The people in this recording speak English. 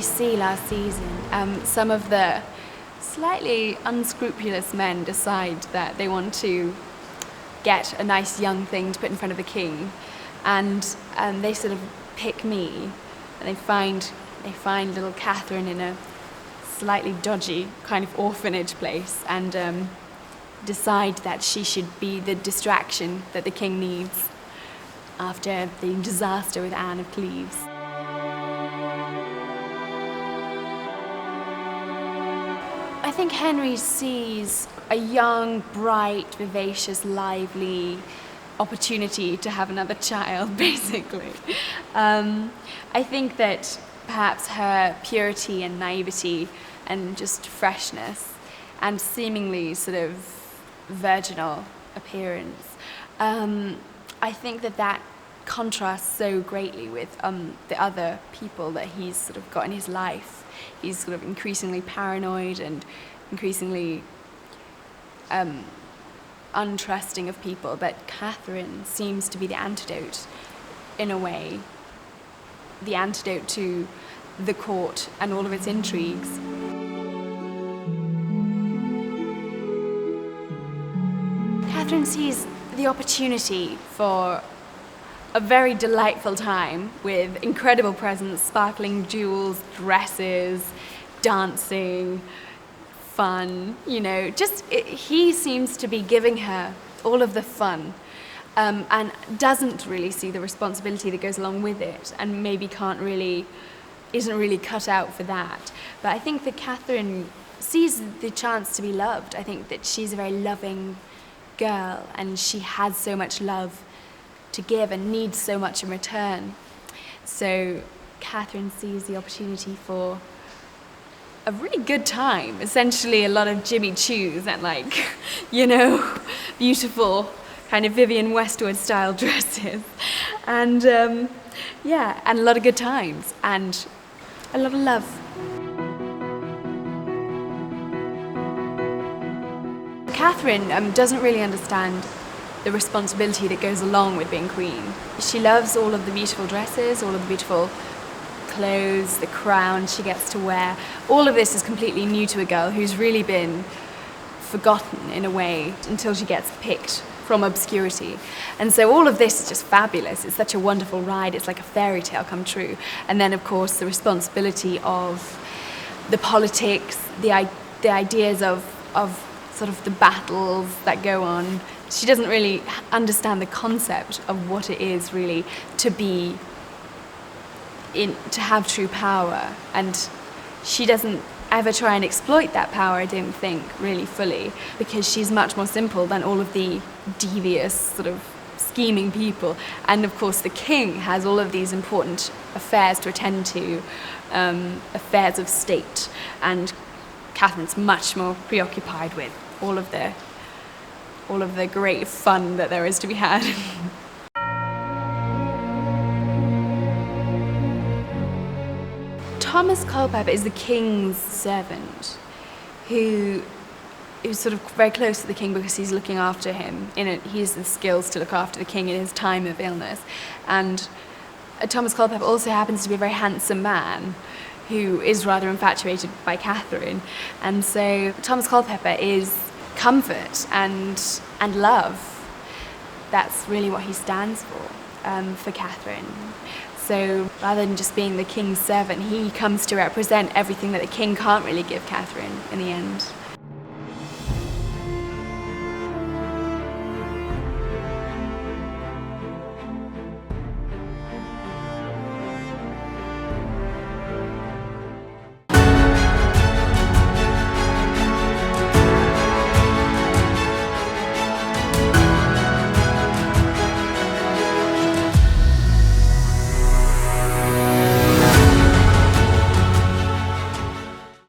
see last season, some of the slightly unscrupulous men decide that they want to get a nice young thing to put in front of the king, and they sort of pick me, and they find little Catherine in a slightly dodgy kind of orphanage place, and decide that she should be the distraction that the king needs after the disaster with Anne of Cleves. I think Henry sees a young, bright, vivacious, lively opportunity to have another child, basically. I think that perhaps her purity and naivety and just freshness and seemingly sort of virginal appearance, I think that contrasts so greatly with the other people that he's sort of got in his life. He's sort of increasingly paranoid and increasingly untrusting of people, but Catherine seems to be the antidote, in a way, the antidote to the court and all of its intrigues. Catherine sees the opportunity for a very delightful time with incredible presents, sparkling jewels, dresses, dancing, fun, he seems to be giving her all of the fun, and doesn't really see the responsibility that goes along with it, and maybe isn't really cut out for that. But I think that Catherine sees the chance to be loved. I think that she's a very loving girl, and she has so much love to give and needs so much in return. So Catherine sees the opportunity for a really good time, essentially a lot of Jimmy Choos and beautiful kind of Vivienne Westwood style dresses, and and a lot of good times and a lot of love. Catherine doesn't really understand the responsibility that goes along with being queen. She loves all of the beautiful dresses, all of the beautiful clothes, the crown she gets to wear. All of this is completely new to a girl who's really been forgotten in a way until she gets picked from obscurity. And so all of this is just fabulous. It's such a wonderful ride. It's like a fairy tale come true. And then, of course, the responsibility of the politics, the ideas of sort of the battles that go on. She doesn't really understand the concept of what it is really to have true power, and she doesn't ever try and exploit that power, I don't think, really fully, because she's much more simple than all of the devious sort of scheming people. And of course the king has all of these important affairs to attend to, affairs of state, and Catherine's much more preoccupied with all of the great fun that there is to be had. Thomas Culpeper is the king's servant, who is sort of very close to the king because he's looking after him. He has the skills to look after the king in his time of illness. And Thomas Culpeper also happens to be a very handsome man who is rather infatuated by Catherine. And so Thomas Culpeper is comfort and love. That's really what he stands for Catherine. So rather than just being the king's servant, he comes to represent everything that the king can't really give Catherine in the end.